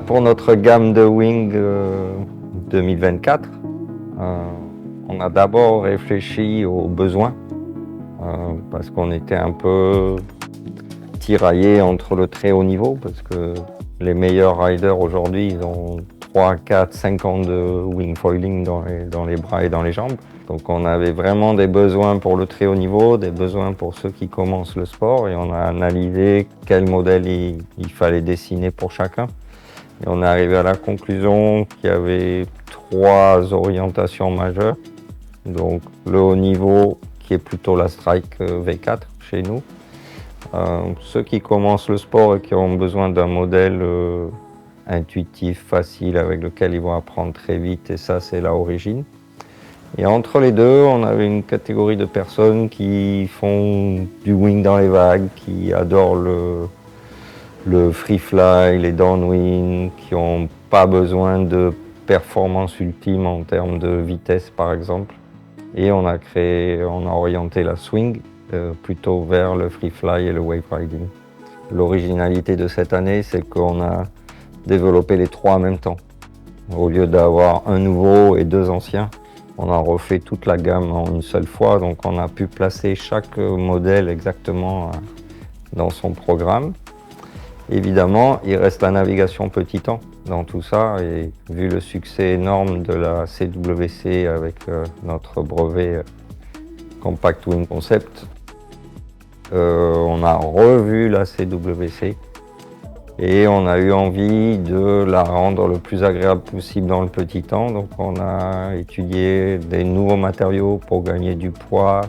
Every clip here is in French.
Pour notre gamme de wing 2024, on a d'abord réfléchi aux besoins parce qu'on était un peu tiraillé entre le très haut niveau parce que les meilleurs riders aujourd'hui, ils ont 3, 4, 5 ans de wing foiling dans les bras et dans les jambes. Donc on avait vraiment des besoins pour le très haut niveau, des besoins pour ceux qui commencent le sport et on a analysé quel modèle il fallait dessiner pour chacun. Et on est arrivé à la conclusion qu'il y avait 3 orientations majeures. Donc le haut niveau qui est plutôt la Strike V4 chez nous. Ceux qui commencent le sport et qui ont besoin d'un modèle intuitif, facile, avec lequel ils vont apprendre très vite, et ça c'est la Origin. Et entre les deux, on avait une catégorie de personnes qui font du wing dans les vagues, qui adorent le free fly, les downwind, qui n'ont pas besoin de performance ultime en termes de vitesse par exemple. Et on a orienté la swing plutôt vers le free fly et le wave riding. L'originalité de cette année, c'est qu'on a développé les 3 en même temps. Au lieu d'avoir un nouveau et 2 anciens, on a refait toute la gamme en une seule fois, donc on a pu placer chaque modèle exactement dans son programme. Évidemment, il reste la navigation petit temps dans tout ça, et vu le succès énorme de la CWC avec notre brevet Compact Wing Concept, on a revu la CWC et on a eu envie de la rendre le plus agréable possible dans le petit temps. Donc on a étudié des nouveaux matériaux pour gagner du poids,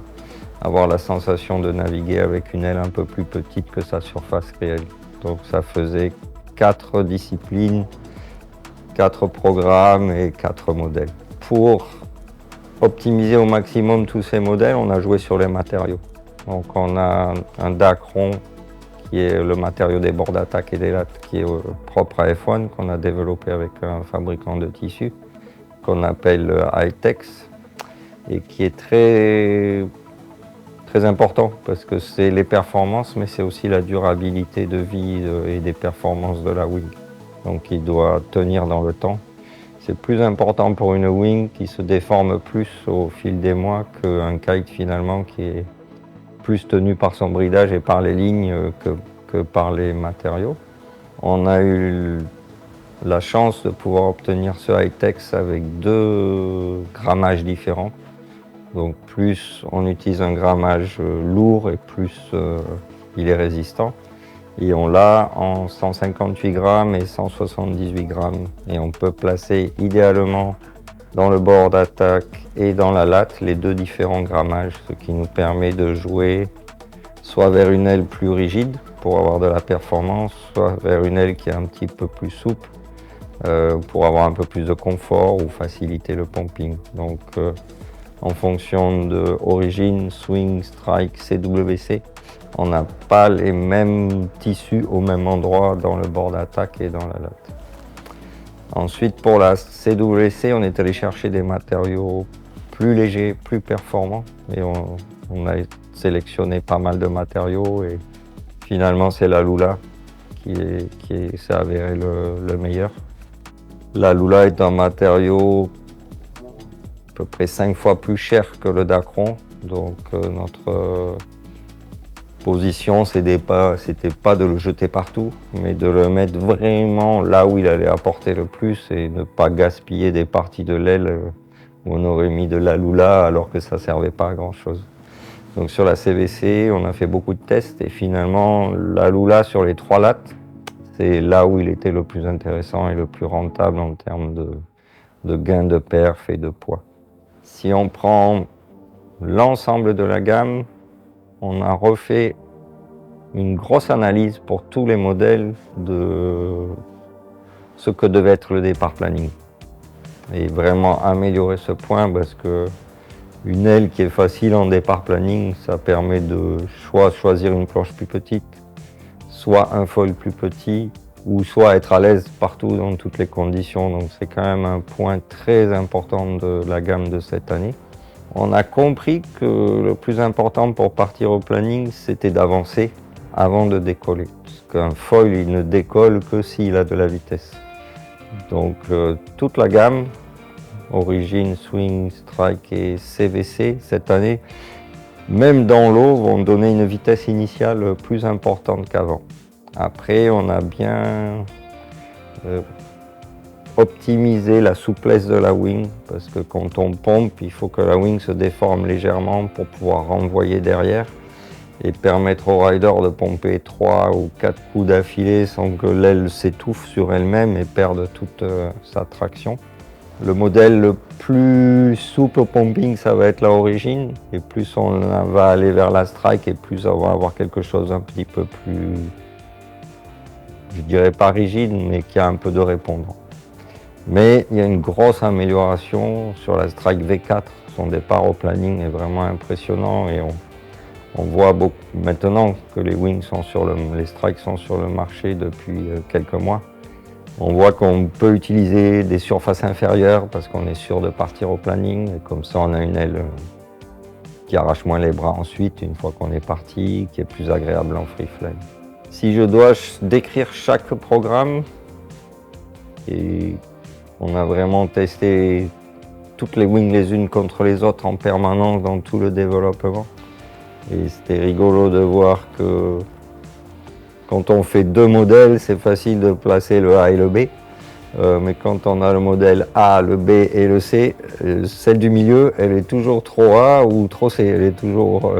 avoir la sensation de naviguer avec une aile un peu plus petite que sa surface réelle. Donc ça faisait 4 disciplines, 4 programmes et 4 modèles. Pour optimiser au maximum tous ces modèles, on a joué sur les matériaux. Donc on a un Dacron qui est le matériau des bords d'attaque et des lattes qui est propre à F1, qu'on a développé avec un fabricant de tissus qu'on appelle Hightex et qui est très important parce que c'est les performances, mais c'est aussi la durabilité de vie et des performances de la wing. Donc il doit tenir dans le temps. C'est plus important pour une wing qui se déforme plus au fil des mois qu'un kite finalement qui est plus tenu par son bridage et par les lignes que par les matériaux. On a eu la chance de pouvoir obtenir ce Hightex avec 2 grammages différents. Donc plus on utilise un grammage lourd et plus il est résistant. Et on l'a en 158 grammes et 178 grammes. Et on peut placer idéalement dans le bord d'attaque et dans la latte les 2 différents grammages, ce qui nous permet de jouer soit vers une aile plus rigide pour avoir de la performance, soit vers une aile qui est un petit peu plus souple pour avoir un peu plus de confort ou faciliter le pumping. Donc en fonction de Origin, Swing, Strike, CWC, on n'a pas les mêmes tissus au même endroit dans le bord d'attaque et dans la latte. Ensuite, pour la CWC, on est allé chercher des matériaux plus légers, plus performants. Et on a sélectionné pas mal de matériaux et finalement, c'est la Lula qui s'est avéré le meilleur. La Lula est un matériau à peu près 5 fois plus cher que le Dacron. Donc notre position, c'était pas de le jeter partout, mais de le mettre vraiment là où il allait apporter le plus et ne pas gaspiller des parties de l'aile où on aurait mis de la Lula alors que ça ne servait pas à grand chose. Donc sur la CVC, on a fait beaucoup de tests et finalement la Lula sur les 3 lattes, c'est là où il était le plus intéressant et le plus rentable en termes de gain de perf et de poids. Si on prend l'ensemble de la gamme, on a refait une grosse analyse pour tous les modèles de ce que devait être le départ planning. Et vraiment améliorer ce point parce que une aile qui est facile en départ planning, ça permet de choisir une planche plus petite, soit un foil plus petit, ou soit être à l'aise partout dans toutes les conditions. Donc c'est quand même un point très important de la gamme de cette année. On a compris que le plus important pour partir au planning, c'était d'avancer avant de décoller. Parce qu'un foil, il ne décolle que s'il a de la vitesse. Donc toute la gamme, Origin, Swing, Strike et CVC, cette année, même dans l'eau, vont donner une vitesse initiale plus importante qu'avant. Après, on a bien optimisé la souplesse de la wing, parce que quand on pompe, il faut que la wing se déforme légèrement pour pouvoir renvoyer derrière et permettre au rider de pomper 3 ou 4 coups d'affilée sans que l'aile s'étouffe sur elle-même et perde toute sa traction. Le modèle le plus souple au pumping, ça va être la Origin, et plus on va aller vers la Strike, et plus on va avoir quelque chose d'un petit peu plus, je dirais pas rigide, mais qui a un peu de répondant. Mais il y a une grosse amélioration sur la Strike V4. Son départ au planning est vraiment impressionnant, et on voit beaucoup maintenant que les wings sont les strikes sont sur le marché depuis quelques mois. On voit qu'on peut utiliser des surfaces inférieures parce qu'on est sûr de partir au planning, et comme ça on a une aile qui arrache moins les bras ensuite une fois qu'on est parti, qui est plus agréable en free fly. Si je dois décrire chaque programme, et on a vraiment testé toutes les wings les unes contre les autres en permanence dans tout le développement. Et c'était rigolo de voir que quand on fait 2 modèles, c'est facile de placer le A et le B. Mais quand on a le modèle A, le B et le C, celle du milieu, elle est toujours trop A ou trop C. Elle est toujours,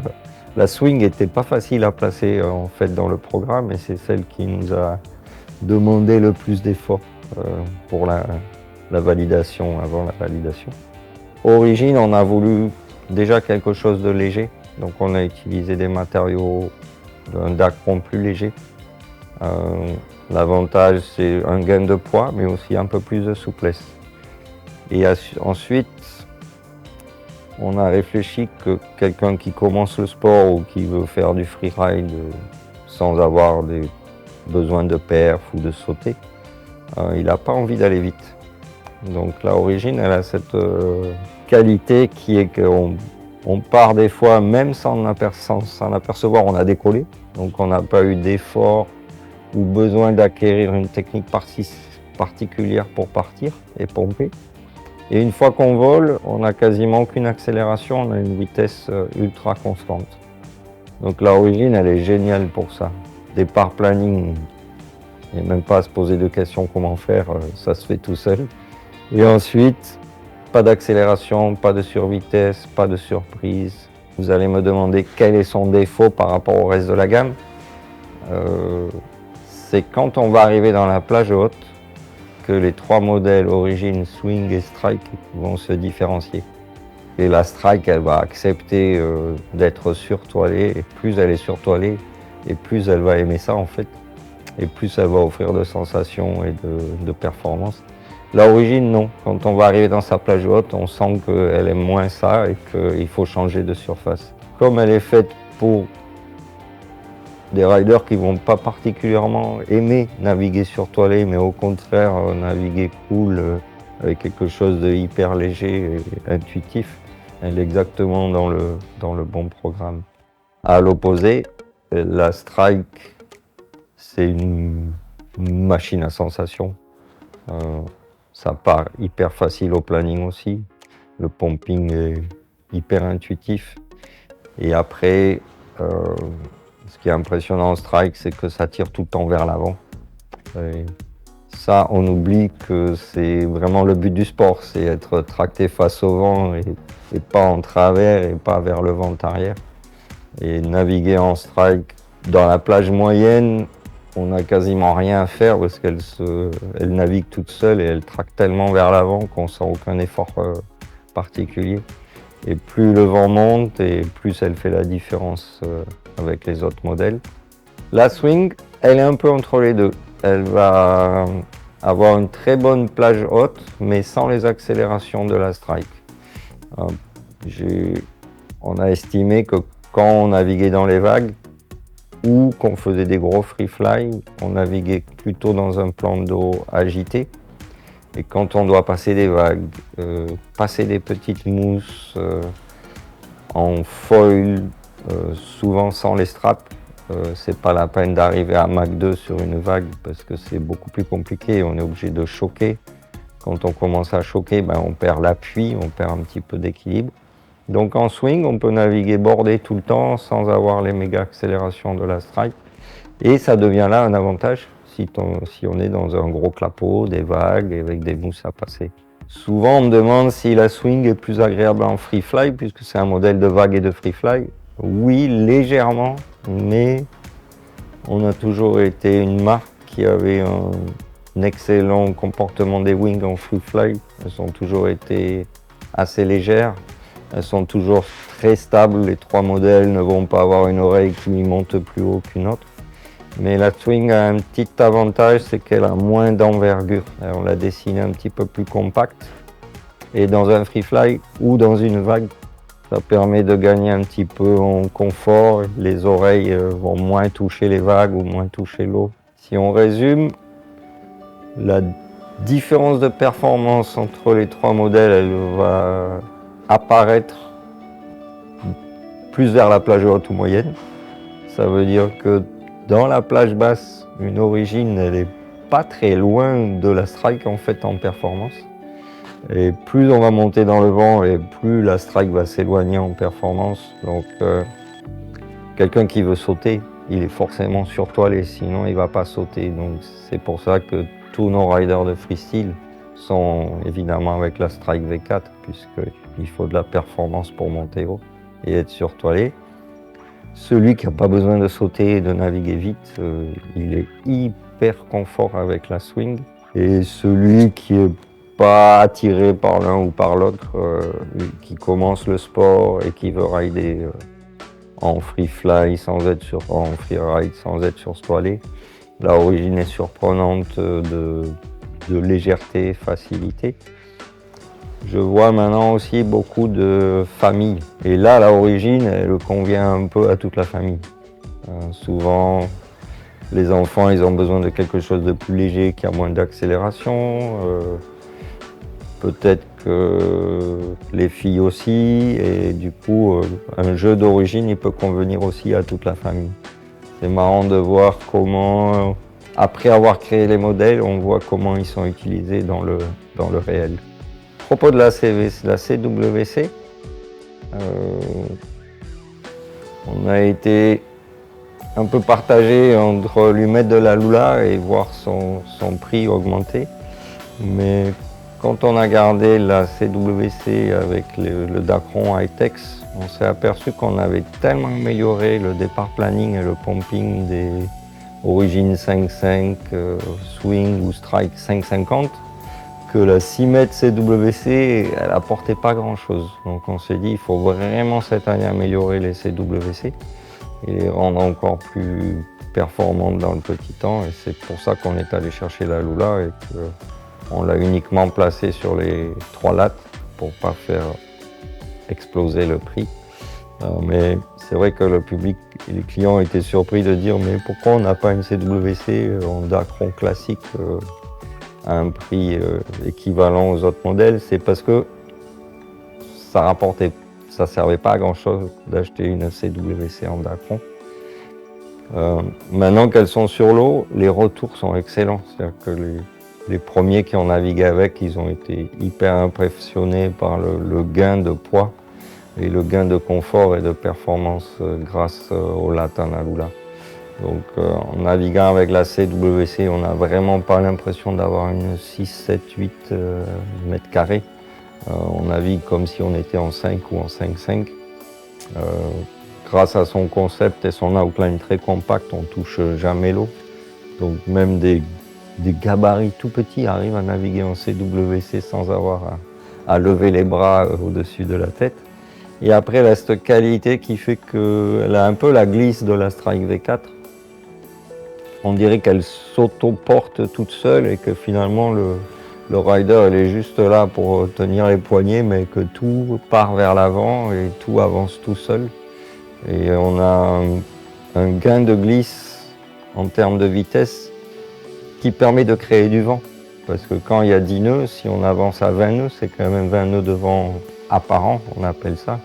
la swing n'était pas facile à placer en fait dans le programme, et c'est celle qui nous a demandé le plus d'efforts pour la validation, avant la validation. Origine, on a voulu déjà quelque chose de léger. Donc on a utilisé des matériaux d'un dacron plus léger. L'avantage, c'est un gain de poids, mais aussi un peu plus de souplesse. Et ensuite, on a réfléchi que quelqu'un qui commence le sport ou qui veut faire du freeride sans avoir des besoins de perf ou de sauter, il n'a pas envie d'aller vite. Donc la Origin, elle a cette qualité qui est qu'on part des fois, même sans s'en apercevoir, on a décollé. Donc on n'a pas eu d'effort ou besoin d'acquérir une technique particulière pour partir et pomper. Et une fois qu'on vole, on n'a quasiment aucune accélération, on a une vitesse ultra constante. Donc la Origin, elle est géniale pour ça. Départ planning, il n'y a même pas à se poser de questions comment faire, ça se fait tout seul. Et ensuite, pas d'accélération, pas de survitesse, pas de surprise. Vous allez me demander quel est son défaut par rapport au reste de la gamme. C'est quand on va arriver dans la plage haute que les 3 modèles Origin, Swing et Strike vont se différencier. Et la Strike, elle va accepter d'être surtoilée, et plus elle est surtoilée, et plus elle va aimer ça en fait, et plus elle va offrir de sensations et de performances. La Origin, non. Quand on va arriver dans sa plage haute, on sent qu'elle aime moins ça et qu'il faut changer de surface. Comme elle est faite pour des riders qui ne vont pas particulièrement aimer naviguer surtoilé, mais au contraire naviguer cool avec quelque chose de hyper léger et intuitif, elle est exactement dans le bon programme. À l'opposé, la Strike, c'est une machine à sensations. Ça part hyper facile au planning aussi. Le pumping est hyper intuitif. Et après, ce qui est impressionnant en Strike, c'est que ça tire tout le temps vers l'avant. Ça, on oublie que c'est vraiment le but du sport, c'est être tracté face au vent et pas en travers et pas vers le vent arrière. Et naviguer en Strike dans la plage moyenne, on n'a quasiment rien à faire parce qu'elle navigue toute seule et elle traque tellement vers l'avant qu'on sent aucun effort particulier. Et plus le vent monte et plus elle fait la différence avec les autres modèles. La Swing, elle est un peu entre les deux. Elle va avoir une très bonne plage haute, mais sans les accélérations de la Strike. On a estimé que quand on naviguait dans les vagues, ou qu'on faisait des gros free fly, on naviguait plutôt dans un plan d'eau agité. Et quand on doit passer des vagues, passer des petites mousses en foil, souvent sans les straps, c'est pas la peine d'arriver à Mach 2 sur une vague parce que c'est beaucoup plus compliqué. On est obligé de choquer. Quand on commence à choquer, ben, on perd l'appui, on perd un petit peu d'équilibre. Donc en swing, on peut naviguer bordé tout le temps sans avoir les méga accélérations de la strike. Et ça devient là un avantage si on est dans un gros clapot, des vagues avec des mousses à passer. Souvent on me demande si la swing est plus agréable en free fly puisque c'est un modèle de vague et de free fly. Oui, légèrement, mais on a toujours été une marque qui avait un excellent comportement des wings en free fly. Elles ont toujours été assez légères. Elles sont toujours très stables. Les 3 modèles ne vont pas avoir une oreille qui monte plus haut qu'une autre. Mais la swing a un petit avantage, c'est qu'elle a moins d'envergure. On l'a dessinée un petit peu plus compacte. Et dans un free fly ou dans une vague, ça permet de gagner un petit peu en confort. Les oreilles vont moins toucher les vagues ou moins toucher l'eau. Si on résume, la différence de performance entre les 3 modèles, elle va apparaître plus vers la plage haute ou moyenne. Ça veut dire que dans la plage basse, une origine, elle n'est pas très loin de la strike en fait en performance. Et plus on va monter dans le vent et plus la strike va s'éloigner en performance. Donc quelqu'un qui veut sauter, il est forcément surtoilé, sinon il ne va pas sauter. Donc c'est pour ça que tous nos riders de freestyle sont évidemment avec la Strike V4, puisqu'il faut de la performance pour monter haut et être surtoilé. Celui qui n'a pas besoin de sauter et de naviguer vite, il est hyper confort avec la swing. Et celui qui n'est pas attiré par l'un ou par l'autre, qui commence le sport et qui veut rider en free fly en free ride sans être surtoilé, la origine est surprenante de légèreté, facilité. Je vois maintenant aussi beaucoup de familles. Et là, la origine, elle convient un peu à toute la famille. Souvent, les enfants, ils ont besoin de quelque chose de plus léger, qui a moins d'accélération. Peut-être que les filles aussi. Et du coup, un jeu d'origine, il peut convenir aussi à toute la famille. C'est marrant de voir comment, après avoir créé les modèles, on voit comment ils sont utilisés dans le réel. À propos de la CWC, on a été un peu partagé entre lui mettre de la Lula et voir son prix augmenter. Mais quand on a gardé la CWC avec le Dacron High-Tex, on s'est aperçu qu'on avait tellement amélioré le départ planning et le pumping des origines 5.5, swing ou strike 5.50 que la 6 mètres CWC, elle apportait pas grand-chose. Donc on s'est dit, il faut vraiment cette année améliorer les CWC et les rendre encore plus performantes dans le petit temps. Et c'est pour ça qu'on est allé chercher la Lula et qu'on l'a uniquement placée sur les 3 lattes pour pas faire exploser le prix. Mais c'est vrai que le public et les clients étaient surpris de dire mais pourquoi on n'a pas une CWC en Dacron classique à un prix équivalent aux autres modèles? C'est parce que ça servait pas à grand chose d'acheter une CWC en Dacron. Maintenant qu'elles sont sur l'eau, les retours sont excellents. C'est-à-dire que les premiers qui ont navigué avec, ils ont été hyper impressionnés par le gain de poids et le gain de confort et de performance grâce au Latana Lula. Donc en naviguant avec la CWC, on n'a vraiment pas l'impression d'avoir une 6, 7, 8 mètres carrés. On navigue comme si on était en 5 ou en 5.5. Grâce à son concept et son outline très compact, on touche jamais l'eau. Donc même des gabarits tout petits arrivent à naviguer en CWC sans avoir à lever les bras au-dessus de la tête. Et après, elle a cette qualité qui fait qu'elle a un peu la glisse de la Strike V4. On dirait qu'elle s'auto-porte toute seule et que finalement le rider il est juste là pour tenir les poignets, mais que tout part vers l'avant et tout avance tout seul. Et on a un gain de glisse en termes de vitesse qui permet de créer du vent. Parce que quand il y a 10 nœuds, si on avance à 20 nœuds, c'est quand même 20 nœuds de vent apparent, on appelle ça.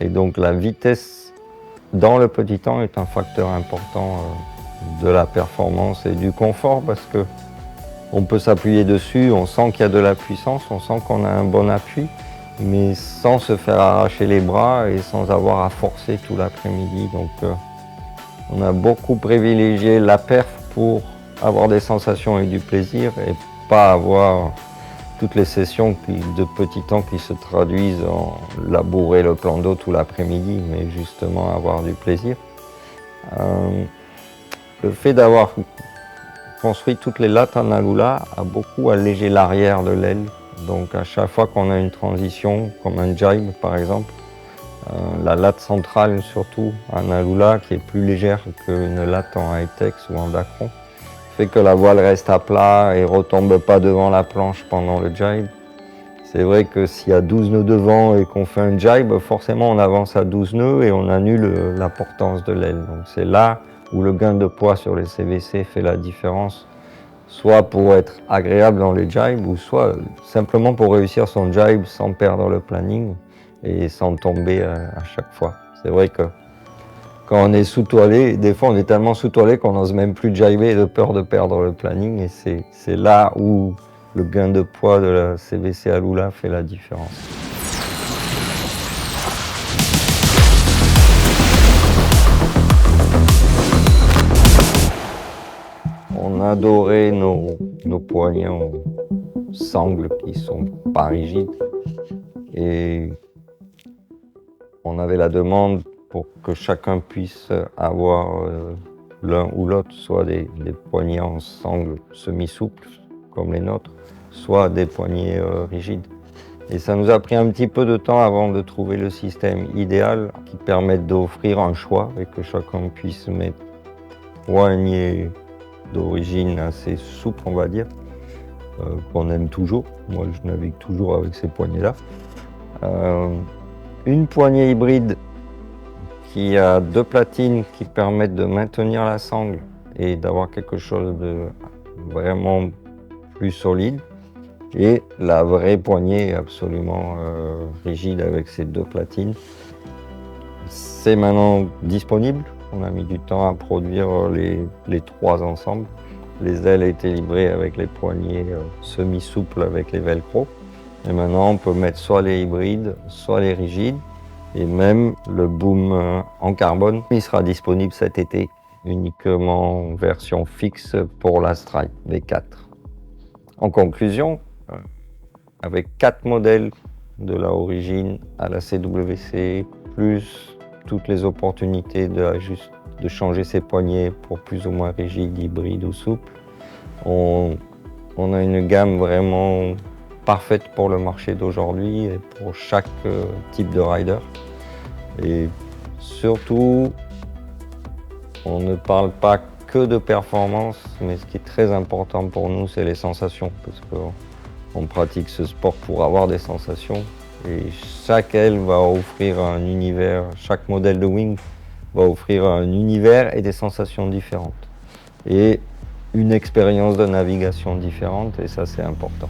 Et donc la vitesse dans le petit temps est un facteur important de la performance et du confort parce que on peut s'appuyer dessus, on sent qu'il y a de la puissance, on sent qu'on a un bon appui, mais sans se faire arracher les bras et sans avoir à forcer tout l'après-midi. Donc on a beaucoup privilégié la perf pour avoir des sensations et du plaisir et pas avoir toutes les sessions de petit temps qui se traduisent en labourer le plan d'eau tout l'après-midi, mais justement avoir du plaisir. Le fait d'avoir construit toutes les lattes en Alula a beaucoup allégé l'arrière de l'aile. Donc à chaque fois qu'on a une transition, comme un jibe par exemple, la latte centrale surtout en Alula, qui est plus légère qu'une latte en high-tex ou en Dacron, fait que la voile reste à plat et retombe pas devant la planche pendant le jibe. C'est vrai que s'il y a 12 nœuds devant et qu'on fait un jibe, forcément on avance à 12 nœuds et on annule la portance de l'aile. Donc c'est là où le gain de poids sur les CVC fait la différence, soit pour être agréable dans les jibes, ou soit simplement pour réussir son jibe sans perdre le planning et sans tomber à chaque fois. C'est vrai que quand on est sous-toilé, des fois on est tellement sous-toilé qu'on n'ose même plus jiber de peur de perdre le planning, et c'est là où le gain de poids de la CVC Alula fait la différence. On a doré nos poignets en sangles qui sont pas rigides et on avait la demande pour que chacun puisse avoir l'un ou l'autre, soit des poignets en sangles semi-souples comme les nôtres, soit des poignets rigides. Et ça nous a pris un petit peu de temps avant de trouver le système idéal qui permette d'offrir un choix et que chacun puisse mettre poignets d'origine assez souple, on va dire, qu'on aime toujours. Moi, je navigue toujours avec ces poignées-là. Une poignée hybride qui a deux platines qui permettent de maintenir la sangle et d'avoir quelque chose de vraiment plus solide. Et la vraie poignée absolument rigide avec ces deux platines. C'est maintenant disponible. On a mis du temps à produire les trois ensemble. Les ailes étaient livrées avec les poignées semi-souples avec les velcro. Et maintenant, on peut mettre soit les hybrides, soit les rigides. Et même le boom en carbone, il sera disponible cet été, uniquement en version fixe pour la Stripe V4. En conclusion, avec 4 modèles de la origine à la CWC, plus toutes les opportunités de changer ses poignets pour plus ou moins rigides, hybrides ou souples, on a une gamme vraiment parfaite pour le marché d'aujourd'hui et pour chaque type de rider. Et surtout, on ne parle pas que de performance, mais ce qui est très important pour nous, c'est les sensations, parce qu'on pratique ce sport pour avoir des sensations. Et chaque aile va offrir un univers, chaque modèle de wing va offrir un univers et des sensations différentes. Et une expérience de navigation différente, et ça c'est important.